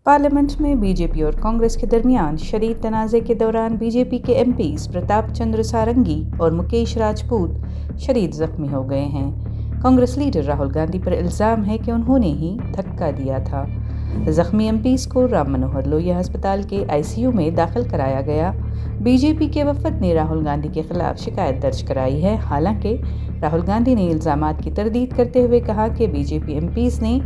Parliament में BJP और कांग्रेस के दरमियान शदीद तनाज़े के दौरान बीजेपी के एमपीज़ प्रताप चंद्र सारंगी और मुकेश राजपूत शदीद जख्मी हो गए हैं। कांग्रेस लीडर राहुल गांधी पर इल्ज़ाम है कि उन्होंने ही धक्का दिया था। जख्मी एमपीज़ को राम मनोहर लोहिया अस्पताल के आईसीयू में दाखिल कराया गया। बीजेपी के वफद ने राहुल गांधी के खिलाफ शिकायत दर्ज कराई है। हालांकि राहुल गांधी ने इल्ज़ामात की तरदीद करते हुए कहा कि बीजेपी एमपीज़ ने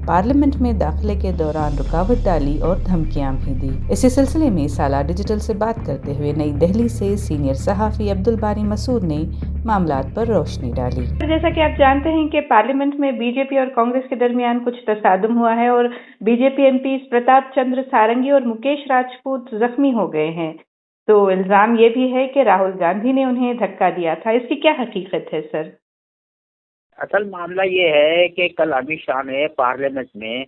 पार्लियामेंट में दाखिले के दौरान रुकावट डाली और धमकियां भी दी। इसी सिलसिले में साला डिजिटल से बात करते हुए नई दिल्ली से सीनियर सहाफ़ी अब्दुल बारी मसूद ने मामलात पर रोशनी डाली। जैसा कि आप जानते हैं कि पार्लियामेंट में बीजेपी और कांग्रेस के दरमियान कुछ तसादुम हुआ है और बीजेपी एमपी प्रताप चंद्र सारंगी और मुकेश राजपूत जख्मी हो गए हैं। तो इल्जाम ये भी है कि राहुल गांधी ने उन्हें धक्का दिया था। इसकी क्या हकीकत है सर? असल मामला ये है कि कल अमित शाह ने पार्लियामेंट में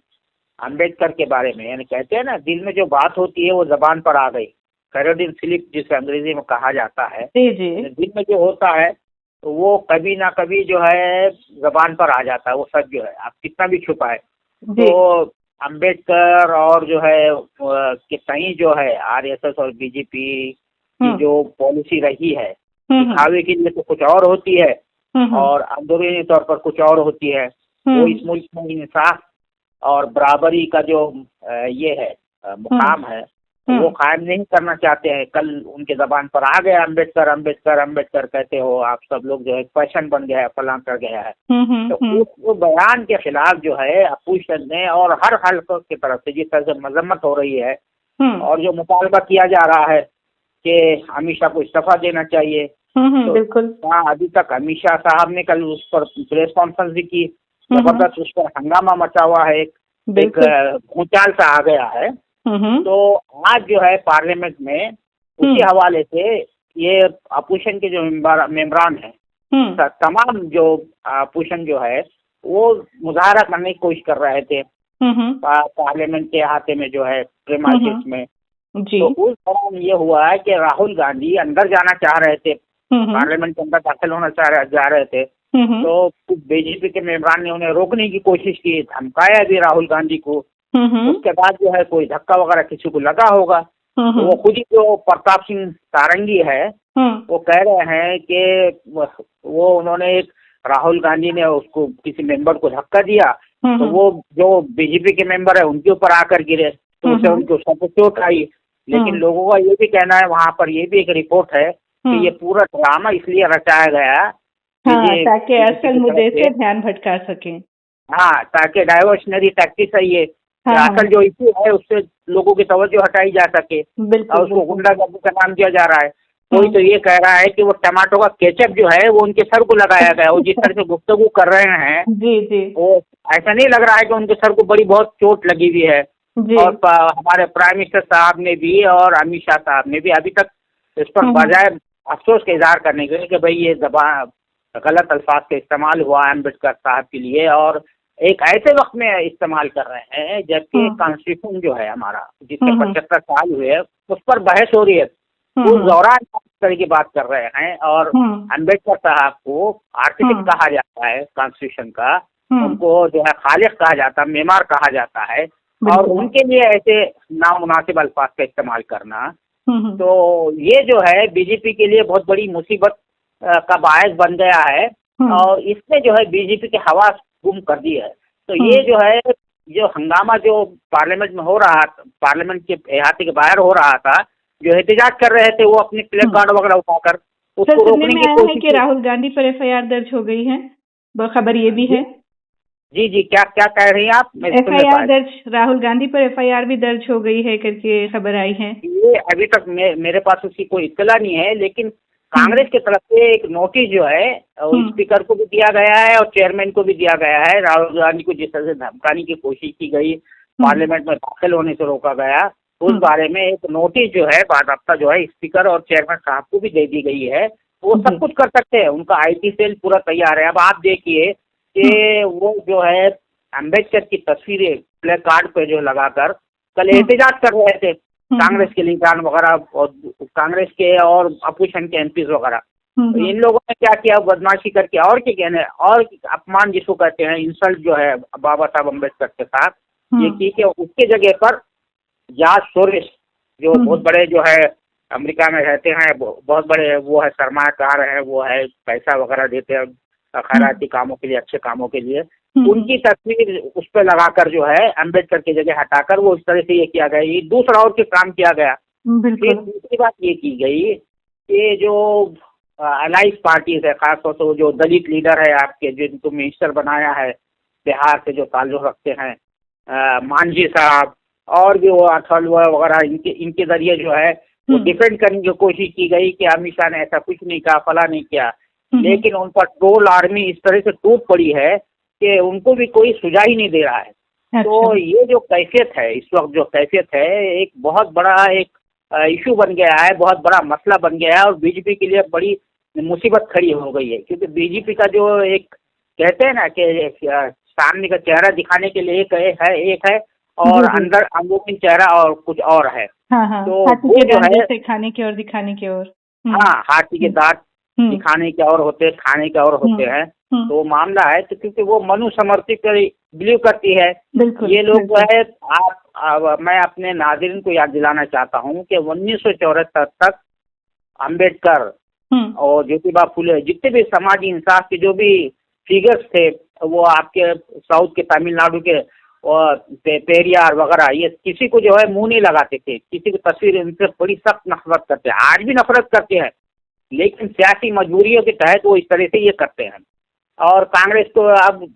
अंबेडकर के बारे में, यानी कहते हैं ना, दिल में जो बात होती है वो जबान पर आ गई। फ्रॉइडियन स्लिप जिसे अंग्रेजी में कहा जाता है, जी। दिल में जो होता है तो वो कभी ना कभी जो है जबान पर आ जाता है। वो सच जो है आप कितना भी छुपाए। तो अंबेडकर और जो है कि कहीं जो है आरएसएस और बीजेपी की जो पॉलिसी रही है, दिखावे के लिए तो कुछ और होती है और अंदरूनी तौर पर कुछ और होती है। वो इस मुल्क में इंसाफ और बराबरी का जो ये है मुकाम है, वो कायम नहीं करना चाहते हैं। कल उनके जबान पर आ गया अंबेडकर अंबेडकर अंबेडकर कहते हो आप सब लोग, जो है फैशन बन गया है, फलां कर गया है। तो उस बयान के खिलाफ जो है अपोजिशन ने और हर हल्के की तरफ से जिस तरह से मजम्मत हो रही है और जो मुतालबा किया जा रहा है कि अमित शाह को इस्तीफा देना चाहिए। तो बिल्कुल। हाँ, अभी तक अमित शाह साहब ने कल उस पर प्रेस कॉन्फ्रेंस भी की, जबरदस्त उस पर हंगामा मचा हुआ है, एक भूचाल सा आ गया है। तो आज जो है पार्लियामेंट में उसी हवाले से ये अपोजिशन के जो मेंबरान हैं, तमाम जो अपोजिशन जो है वो मुजाहरा करने की कोशिश कर रहे थे पार्लियामेंट के अहाते में, जो है प्रीमाइसेस में। तो उस दौरान ये हुआ है कि राहुल गांधी अंदर जाना चाह रहे थे, पार्लियामेंट के अंदर दाखिल होना जा रहे थे। तो बीजेपी के मेंबरान ने उन्हें रोकने की कोशिश की, धमकाया भी राहुल गांधी को। उसके बाद जो है कोई धक्का वगैरह किसी को लगा होगा। तो वो खुद ही जो प्रताप सिंह सारंगी है वो कह रहे हैं कि वो उन्होंने एक राहुल गांधी ने उसको किसी मेंबर को धक्का दिया, तो वो जो बीजेपी के मेंबर है उनके ऊपर आकर गिरे, तो उससे उनके ऊपर चोट आई। लेकिन लोगों का ये भी कहना है, वहाँ पर ये भी एक रिपोर्ट है कि ये पूरा ड्रामा इसलिए रचाया गया ताकि असल मुद्दे से ध्यान भटका सके। हाँ, ताकि डाइवर्शनरी टैक्टिस है ये। असल जो इशू है उससे लोगों की तवज्जो हटाई जा सके और उसको गुंडागर्दी का नाम दिया जा रहा है। कोई तो ये कह रहा है कि वो टमाटो का केचप जो है वो उनके सर को लगाया गया। वो जिस तरह से गुफ्तगू कर रहे हैं वो ऐसा नहीं लग रहा है कि उनके सर को बड़ी बहुत चोट लगी हुई है। और हमारे प्राइम मिनिस्टर साहब ने भी और अमित शाह साहब ने भी अभी तक इस पर बजाय अफसोस का इजहार करने के लिए कि भाई ये गलत अल्फाज का इस्तेमाल हुआ अम्बेडकर साहब के लिए और एक ऐसे वक्त में इस्तेमाल कर रहे हैं जबकि कॉन्स्टिट्यूशन जो है हमारा, जिसके 75 साल हुए, उस पर बहस हो रही है। उस दौरान इस तरह की बात कर रहे हैं और अम्बेडकर साहब को आर्किटेक्ट कहा जाता है कॉन्स्टिट्यूशन का, उनको जो है खालिक कहा जाता है, मेमार कहा जाता है, और उनके लिए ऐसे नामुनासिब अल्फाज का इस्तेमाल करना, तो ये जो है बीजेपी के लिए बहुत बड़ी मुसीबत का बायस बन गया है और इसने जो है बीजेपी के हवास गुम कर दी है। तो ये जो है जो हंगामा जो पार्लियामेंट में हो रहा था, पार्लियामेंट के अहाते के बाहर हो रहा था, जो एहतजाज कर रहे थे वो अपने प्ले कार्ड वगैरह उठाकर उसको रोकने की कोशिश की। कि राहुल गांधी पर एफआईआर दर्ज हो गई है, वो खबर ये भी है। जी, क्या क्या कह रही हैं आप? एफआईआर दर्ज, राहुल गांधी पर एफआईआर भी दर्ज हो गई है करके खबर आई है। ये अभी तक मेरे पास उसकी कोई इत्तला नहीं है, लेकिन कांग्रेस की तरफ से एक नोटिस जो है स्पीकर को भी दिया गया है और चेयरमैन को भी दिया गया है। राहुल गांधी को जिस तरह से धमकाने की कोशिश की गई, पार्लियामेंट में दाखिल होने से रोका गया, उस बारे में एक नोटिस जो है बाकायदा जो है स्पीकर और चेयरमैन साहब को भी दे दी गई है। वो सब कुछ कर सकते हैं, उनका आईटी सेल पूरा तैयार है। अब आप देखिए कि वो जो है अम्बेडकर की तस्वीरें प्ले कार्ड पे जो लगाकर कल एहतजाज कर रहे थे, कांग्रेस के लीडर वगैरह और कांग्रेस के और अपोजिशन के एमपीज वगैरह। तो इन लोगों ने क्या किया, बदमाशी करके और क्या कहने, और अपमान जिसको कहते हैं, इंसल्ट जो है बाबा साहब अम्बेडकर के साथ ये की कि उसके जगह पर जॉर्ज सोरोस जो बहुत बड़े जो है अमेरिका में रहते हैं, बहुत बड़े वो है, सरमाकार है, वो है, पैसा वगैरह देते हैं खैराती कामों के लिए, अच्छे कामों के लिए। उनकी तस्वीर उस पर लगाकर जो है अम्बेडकर की जगह हटाकर वो इस तरह से ये किया गया। ये दूसरा और के काम किया गया। फिर दूसरी बात ये की गई कि जो अलाइज पार्टीज है, खासतौर से वो जो दलित लीडर है आपके, जिनको मिनिस्टर बनाया है बिहार से, जो ताल्लुक रखते हैं, मांझी साहब और भी वो अथल वगैरह, इनके जरिए जो है वो डिफेंड करने की कोशिश की गई कि अमित शाह ने ऐसा कुछ नहीं कहा, फला नहीं किया। लेकिन उन पर ट्रोल आर्मी इस तरह से टूट पड़ी है कि उनको भी कोई सुझाव ही नहीं दे रहा है। अच्छा। तो ये जो कैफियत है इस वक्त, जो कैफियत है, एक बहुत बड़ा एक इशू बन गया है, बहुत बड़ा मसला बन गया है और बीजेपी के लिए बड़ी मुसीबत खड़ी हो गई है। क्योंकि बीजेपी का जो एक कहते हैं ना कि सामने का चेहरा दिखाने के लिए एक है और अंदर अंदरूनी चेहरा और कुछ और है। हाँ, तो वो जो है खाने की और दिखाने की ओर। हाँ, हाथी के दांत दिखाने के और होते हैं, खाने के और होते हैं। तो मामला है तो क्योंकि वो मनु समर्थित बिलीव करती है। ये लोग जो है, मैं अपने नाज़रीन को याद दिलाना चाहता हूँ कि 1974 तक अम्बेडकर और ज्योतिबा फुले, जितने भी समाजी इंसाफ के जो भी फिगर्स थे, वो आपके साउथ के तमिलनाडु के और पेरियार वगैरह, ये किसी को जो है मुंह नहीं लगाते थे, किसी की तस्वीर इनसे बड़ी सख्त नफरत करते हैं, आज भी नफरत करते हैं, लेकिन सियासी मजबूरियों के तहत वो इस तरह से ये करते हैं। और कांग्रेस को अब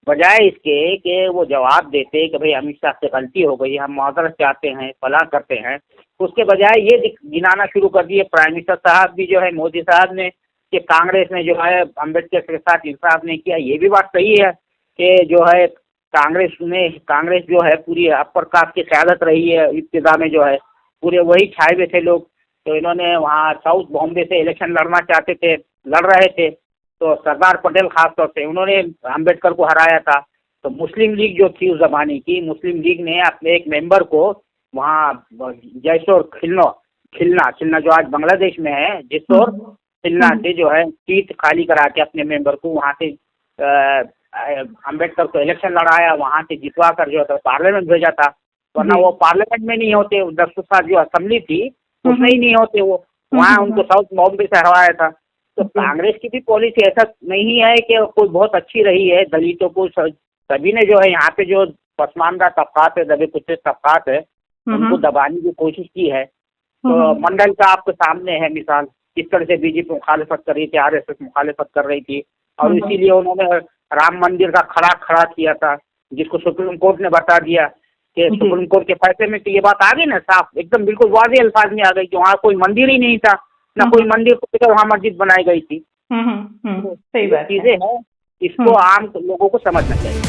बजाय इसके कि वो जवाब देते कि भाई अमित शाह से गलती हो गई, हम माजरत चाहते हैं, फलाह करते हैं, उसके बजाय ये गिनाना शुरू कर दिए प्राइम मिनिस्टर साहब भी जो है, मोदी साहब ने, कि कांग्रेस ने जो है अम्बेडकर के साथ इंसाफ नहीं किया। ये भी बात सही है कि जो है कांग्रेस जो है पूरी अपर कास्ट की क़यादत रही है, इब्तिदा में जो है पूरे वही छाए हुए थे लोग। तो इन्होंने वहाँ साउथ बॉम्बे से इलेक्शन लड़ना चाहते थे, लड़ रहे थे, तो सरदार पटेल खास तौर से उन्होंने अम्बेडकर को हराया था। तो मुस्लिम लीग जो थी उस जमाने की, मुस्लिम लीग ने अपने एक मेंबर को वहाँ जैसोर खिलना जो आज बांग्लादेश में है, जैसोर खिलना से जो है सीट खाली करा के अपने मेंबर को वहाँ से अम्बेडकर को इलेक्शन लड़ाया, वहाँ से जितवा कर जो है पार्लियामेंट भेजा था। वरना वो पार्लियामेंट में नहीं होते, 10 जो असेंबली थी उसमें ही नहीं होते, वो वहाँ उनको साउथ बॉम्बे से हरवाया था। तो कांग्रेस की भी पॉलिसी ऐसा नहीं है कि कोई बहुत अच्छी रही है। दलितों को सभी ने जो है यहाँ पे जो पसमानदा तबकात है, दबे कुचले तबकात है, उनको दबाने की कोशिश की है। तो मंडल का आपके सामने है मिसाल, किस तरह से बीजेपी मुखालिफत कर रही थी, आरएसएस मुखालिफत कर रही थी, और इसीलिए उन्होंने राम मंदिर का खड़ा किया था, जिसको सुप्रीम कोर्ट ने बता दिया कि सुप्रीम कोर्ट के फैसले में तो ये बात आ गई ना साफ, एकदम बिल्कुल वाज़ेह अल्फाज में आ गई कि वहाँ कोई मंदिर ही नहीं था, ना कोई मंदिर को वहाँ मस्जिद बनाई गई थी। सही बात चीजें हैं, इसको आम लोगों को समझना चाहिए।